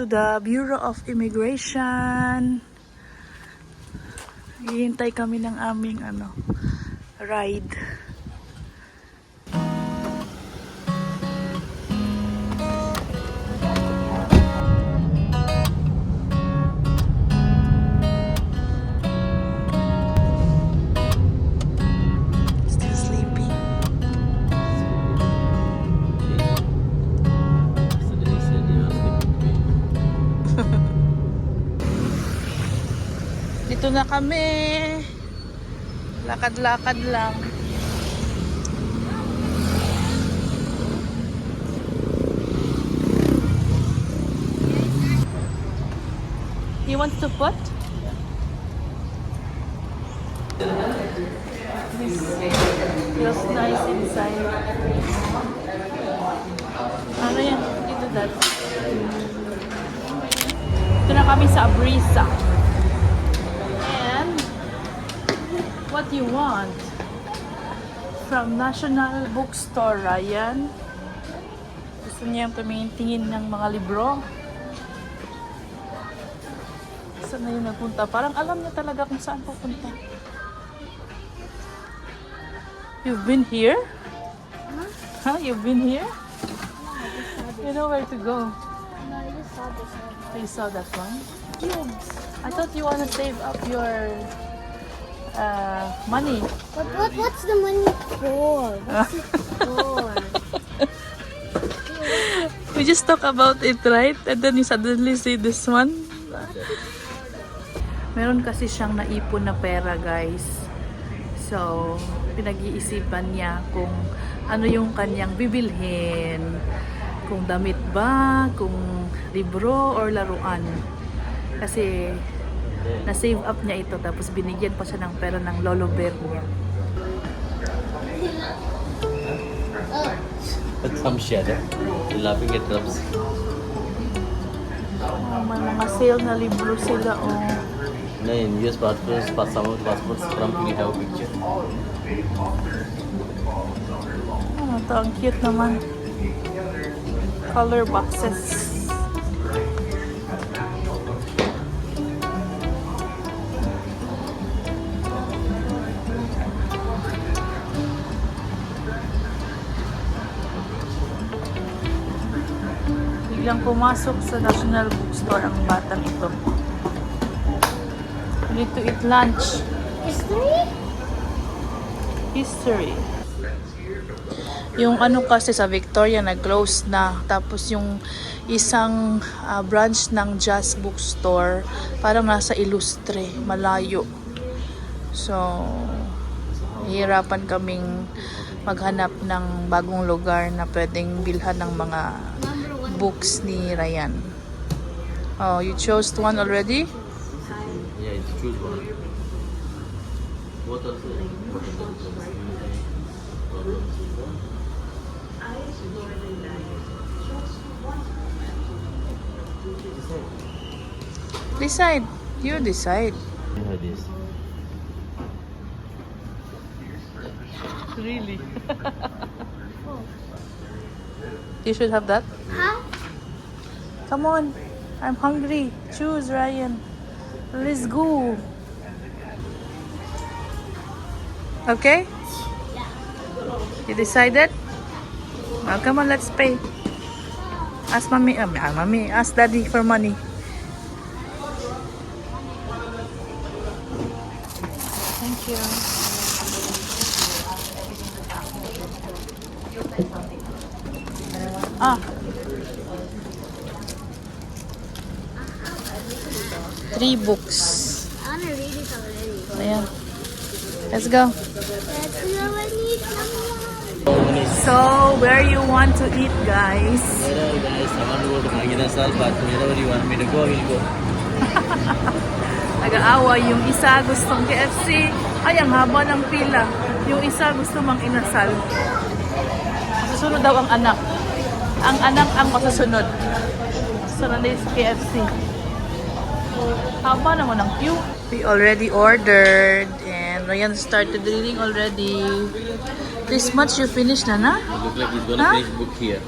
to the Bureau of Immigration. Hihintay kami ng aming ride. Still sleepy. Dito na kami. Lakad-lakad lang. He wants to put? This feels nice inside. Ano yan? Dito that. Ito na kami sa Abrisa. What you want? From National Bookstore, Ryan. Gusto niyang tumingin ng mga libro. Saan na yun nagpunta? Parang alam niya talaga kung saan pupunta. You've been here? Huh? You've been here? You know where to go. No, I just saw this one. You saw that one? Cubes. I thought you want to save up your money. What's the money for? What's it for? We just talk about it, right? And then you suddenly see this one. Meron kasi siyang naipon na pera, guys. So, pinag-iisipan niya kung ano yung kanyang bibilhin. Kung damit ba, kung libro or laruan. Kasi na-save up niya ito, tapos binigyan pa siya ng pera ng lolo bear niya. Some shadow. Laughing at drums. May mga sale na libro sila, oh. No, in US passports, some of the passports from we have picture. Ito, ang cute naman. Color boxes. Biglang pumasok sa National Bookstore ang batang ito. We need to eat lunch. History. Yung ano kasi sa Victoria nag-close na. Tapos yung isang branch ng Jazz Bookstore parang nasa Ilustre, malayo. So, hihirapan kaming maghanap ng bagong lugar na pwedeng bilhan ng mga books ni Ryan. Oh, you chose one already? Yeah, you choose one. What else? Decide. You decide. You have this. Really? You should have that. Huh? Come on. I'm hungry. Choose, Ryan. Let's go. Okay? You decided? Well, come on, let's pay. Ask mommy. Mommy, ask daddy for money. Thank you. Ah. 3 books. I wanna read it already. Ayan. Let's go. Let's go and eat someone. So, where you want to eat, guys? Wherever guys, I want to go to Maginasal, but wherever you want me to go, I will go. Nag-aawa. Yung isa gustong KFC. Ay, ang haba ng pila. Yung isa gusto mang inasal. Masusunod daw ang anak. Ang anak ang masusunod. Sunod na sa KFC. Haba naman ang queue. We already ordered and Ryan started reading already. This much you finished na na? It look like he's gonna Huh? finish book here.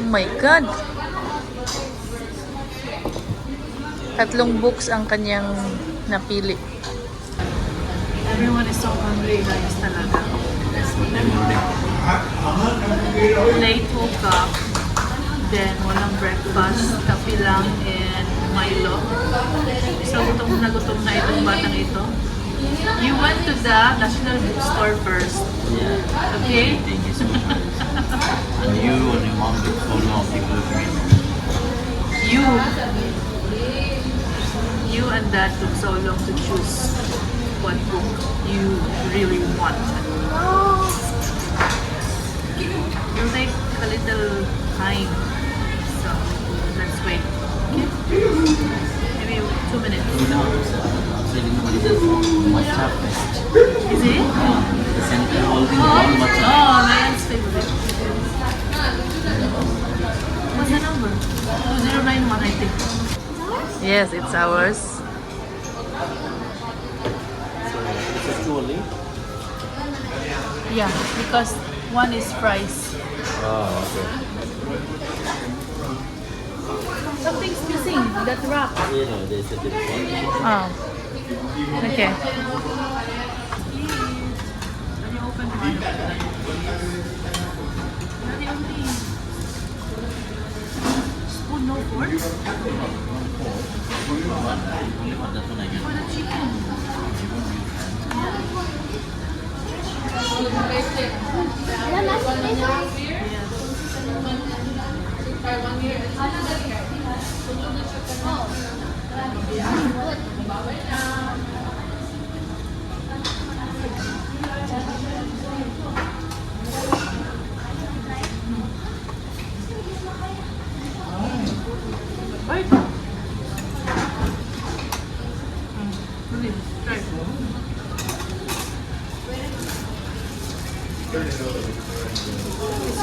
Oh my God. 3 books ang kanyang napili. Everyone is so hungry guys talaga. Late woke up, then walang breakfast, kape lang and Milo. So gutom na itong batang ito. You went to the National Bookstore first. Yeah. Okay? Thank you so much. And you and your mom took so long to go to me. You and Dad took so long to choose what book you really want. It'll take a little time. So, let's wait. Okay? Maybe 2 minutes. No, actually no, it is matcha fest. Is it? The center holding all matcha. Oh, Ryan's favorite. What's the number? 2091, I think. Yes, it's ours. So, this is too early? Yeah, because one is price. Oh, okay. Something's missing. That wrap. You know, there's a different. Oh. Okay. Spoon, no fork? Only for that one I get. For the chicken. Right. Really, try. It's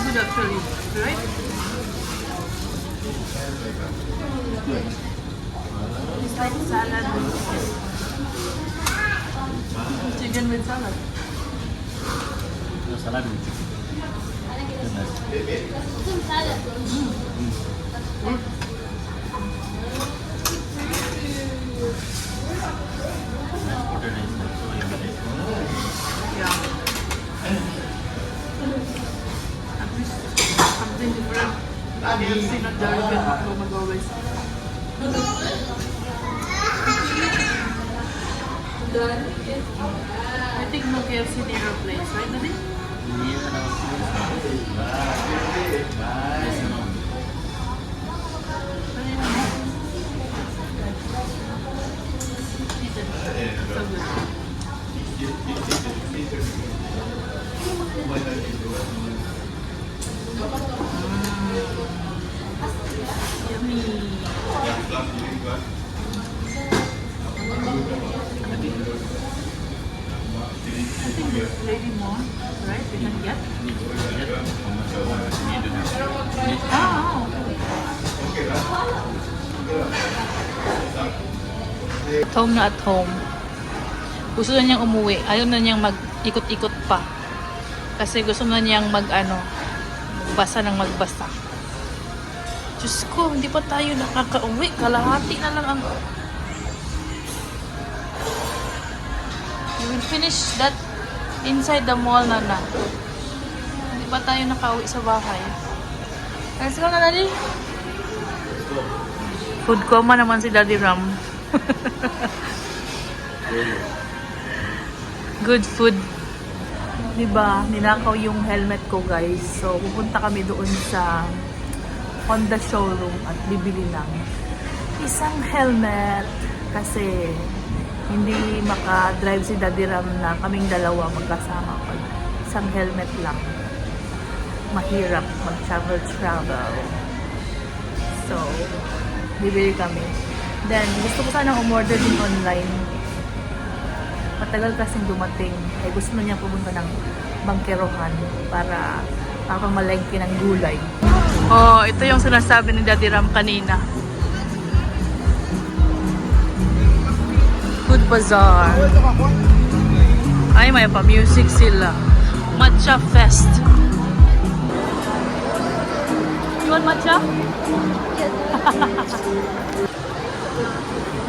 good actually, right? It's like salad. Chicken with salad. No salad with chicken. Goodness. Mashed potato is also yummy. Yeah. At least something different. Peanut Darwin hotdog mag-always. I think no KFC near our place, right? Did it? Near our place. Yes, no. So good. Yummy. I think there's lady more, right? We can get. Ah. At home na at home. Gusto na niyang umuwi. Ayaw na niyang mag-ikot-ikot pa. Kasi gusto na niyang basa ng magbasa. Diyos ko, hindi pa tayo nakaka-uwi. Kalahati na lang ang... We will finish that inside the mall na. Hindi pa tayo nakauwi sa bahay. Let's go na, Daddy. Food coma naman si Daddy Ram. Good food. Diba, ninakaw yung helmet ko guys. So, pupunta kami doon sa Honda showroom at bibili ng isang helmet. Kasi, hindi maka-drive si Daddy Ram na kaming dalawa magkasama pag isang helmet lang. Mahirap mag-travel. So, bibili kami. Then, gusto ko sanang umorder din online. Matagal kasing dumating. Ay gusto na niya pumunta ng bangkerohan para makamalengke ng gulay. Oh, ito yung sinasabi ni Daddy Ram kanina. Food Bazaar. Ay, may pa-music sila. Matcha Fest. You want matcha?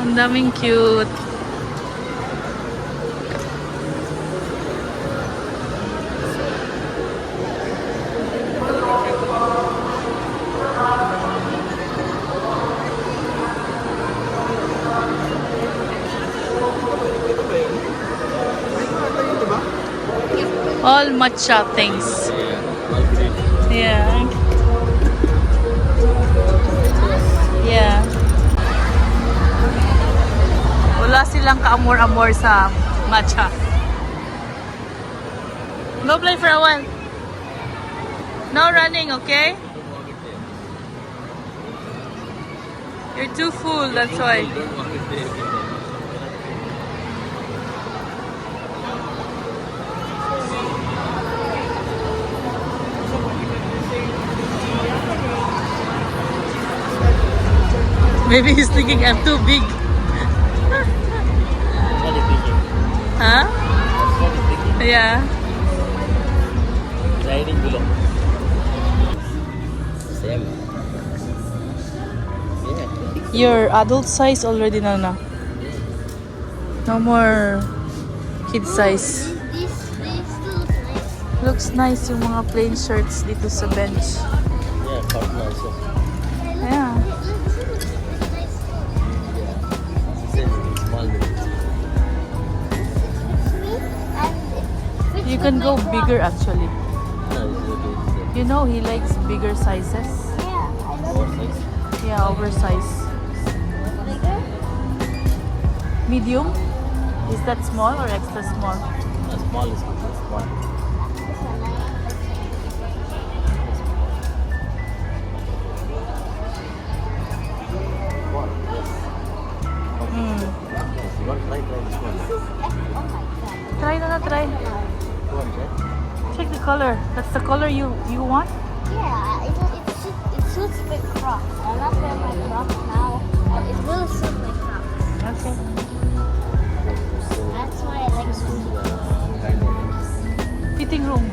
Ang daming cute. All matcha things. Yeah. Yeah. Wala silang kaamor-amor sa matcha. Go play for a while. No running, okay? You're too full, that's why. Maybe he's thinking I'm too big. Huh? Yeah. Riding below. Same. Yeah. Your adult size already na. No more kid size. This looks nice. Looks nice yung mga plain shirts dito sa bench. Yeah, cotton also. Yeah. Small bit. You can go bigger actually. No, it's okay. You know he likes bigger sizes. Yeah, I love Oversize. Yeah, oversize. bigger. Medium? Is that small or extra small? Small is good. Small. This one, Small. Yes. Mm. Yes. You want to try this one? this is oh my god. Try na try. Go on, try. Check the color. That's the color you want? Yeah, it suits my Crocs. I'm not wearing my Crocs now, but it will suit my Crocs. Okay. That's why I like Fitting room.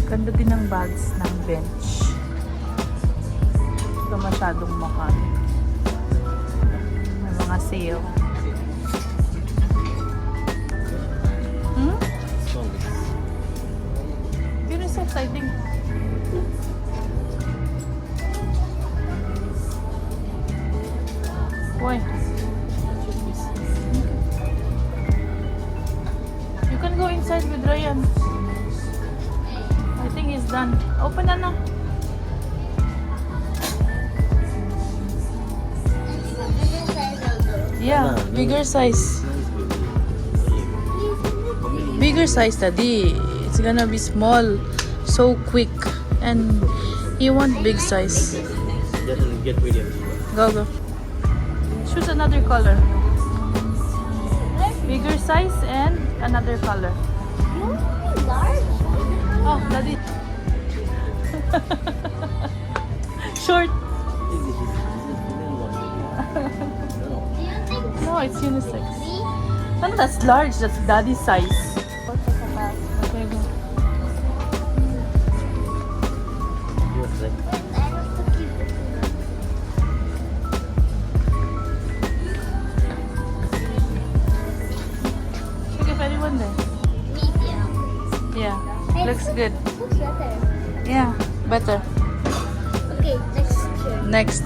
Ganda din ng bags ng bench. Ito masyadong mahal. May mga sale. Hmm? Unisex, I think. Why? You can go inside with Ryan. I think he's done. Open na. Yeah, bigger size. Bigger size, Daddy. It's gonna be small, so quick, and you want big size. Just get medium. Go. Choose another color. Bigger size and another color. large. Oh, Daddy. Short. Do you think No, it's unisex. me? No, that's large. That's Daddy's size. We'll take a bath. Okay, go. I want to keep it. Check if anyone there. Medium. Yeah, Hey, looks good. Looks better. Yeah, better. Okay, next year. Next.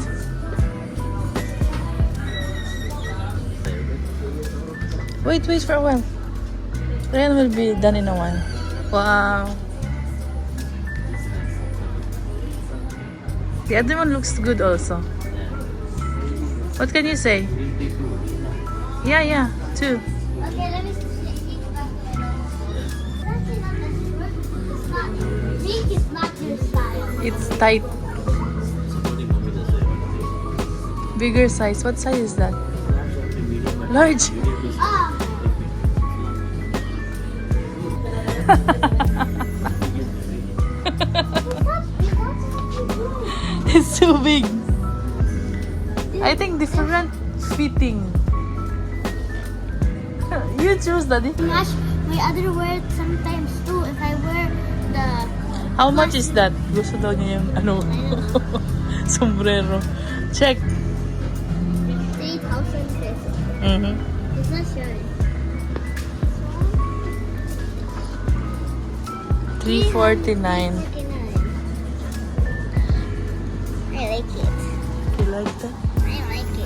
Wait for a while. Ryan will be done in a while. Wow. The other one looks good also. What can you say? Yeah, two. Okay, let me see. Pink is not your style. It's tight. Bigger size. What size is that? Large. Ah, It's too big. I think different fitting. You choose, Daddy. match my other wear sometimes too. If I wear the How much is that? Gusto daw niya yung ano, sombrero. Check. 3,000 pesos. Mm-hmm. It's not showing. 349. I like it. You like that? I like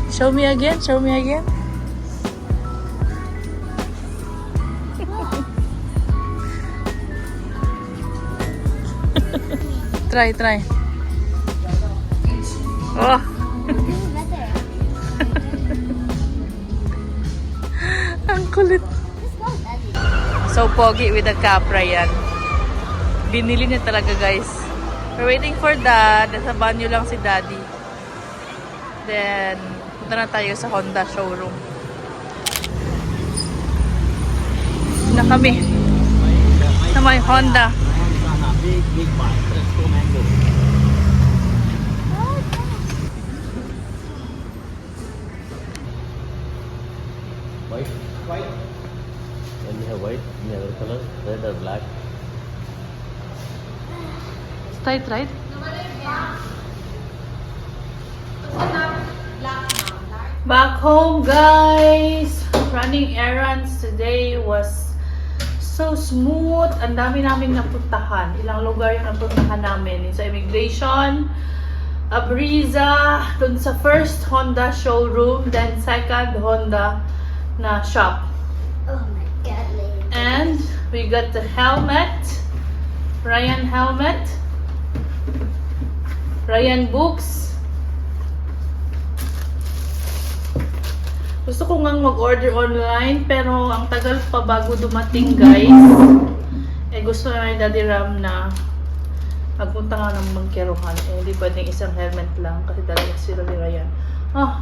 it. Show me again. Show me again. Try, try. Oh, Better. ang kulit. Let's go, Daddy. So pogi with the Capra yan. Binili niya talaga, guys. We're waiting for Dad. Nasa banyo lang si Daddy. Then, punta na tayo sa Honda showroom. Na kami. Sa may Honda. Big, big bite. Let's go mango. White? White. When you have white, any other color? Red or black? Straight, right? Back home, guys. Running errands today was so smooth. Ang dami naming napuntahan. Ilang lugar yung napuntahan namin. Sa immigration, Abriza, dun sa first Honda showroom, then second Honda na shop. Oh my God, lady. And we got the helmet, Ryan helmet, Ryan books. Gusto ko ngang mag-order online pero ang tagal pa bago dumating, guys. Eh gusto na ni Daddy Ram na magpunta nga ng magkeruhan. Eh hindi pwedeng isang helmet lang kasi talaga sila ni Ryan. Ah,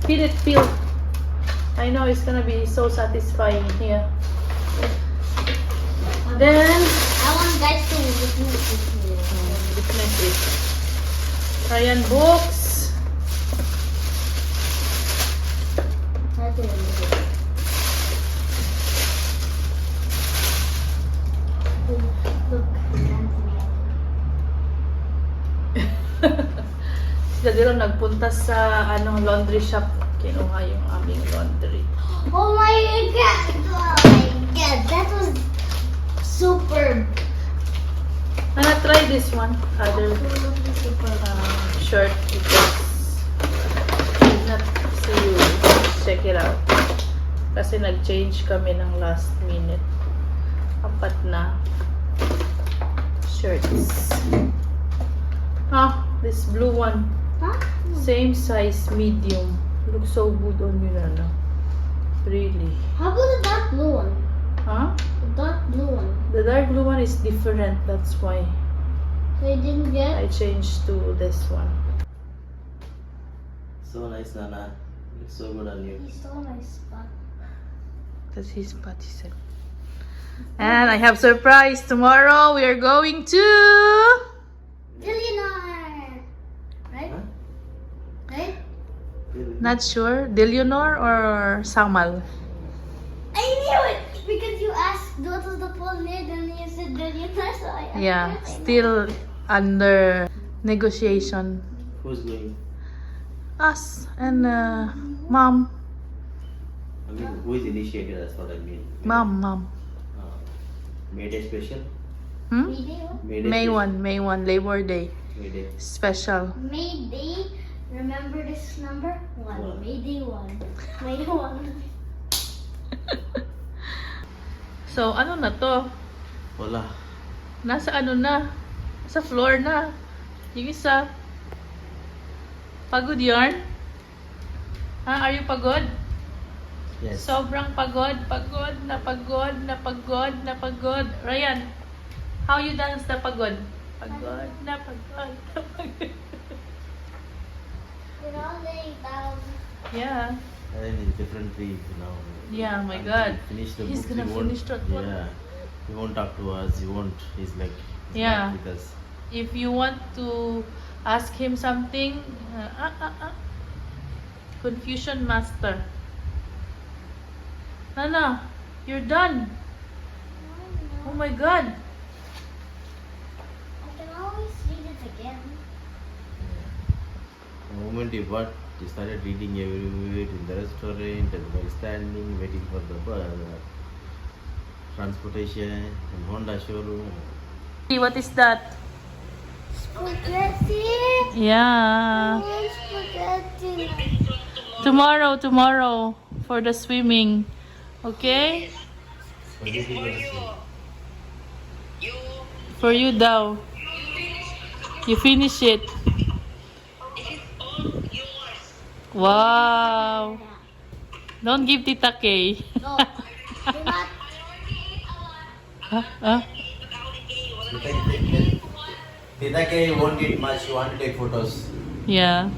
feel it, feel. I know it's gonna be so satisfying here. Then, I want guys to witness this video. witness it. Ryan books. Try to remove it. Look. Si Daddy Ram nagpunta sa laundry shop. Kinuha yung aming laundry. Oh my God! Oh my God! That was superb. Try this one. Other shirt because I did not see you. Check it out. Kasi nag-change kami ng last minute. 4 na shirts. Ah, this blue one. Huh? Same size, medium. Looks so good on you, Nana. Really. How about the dark blue one? Huh? The dark blue one. The dark blue one is different. That's why So you didn't get? I changed to this one. So nice, Nana. Looks so good on you. He stole my spot. That's his spot, he said. And I have surprise. Tomorrow we are going to... Billionaire! Right? Huh? Right? Not sure. Delionor or Samal? I knew it! Because you asked what was the full name and you said billionaire, so I asked Yeah, it. still under negotiation. Who's going? Us and mom. I mean, who is initiated? That's what I mean. Mom. May Day special? Hmm? May Day. May 1, Labor Day. May Day. Special. May Day. Remember this number? 1. One. May Day 1. May Day 1. So, ano na to? Wala. Nasa ano na? Sa floor na. Yung isa. Pagod yarn? Are you pagod? Yes. Sobrang pagod. Ryan, how you dance na pagod? Pagod. We're all laying down. Yeah. I think it's different tree now. Yeah, my God. Finish the He's book, gonna he won't- finish that one. Yeah. He won't talk to us. He won't. He's like. He's Yeah. not with us. If you want to ask him something, Confusion Master. Nana, you're done. Oh my God. I can always read it again. The moment you bought, you started eating everywhere in the restaurant and while standing, waiting for the transportation and Honda showroom. What is that? Spaghetti. Yeah. Spaghetti. Tomorrow for the swimming. Okay? For you daw. You finish it. Wow. Don't give Tita K. No. Do not. Huh? Huh? Tita K won't eat much. You want to take photos. Yeah.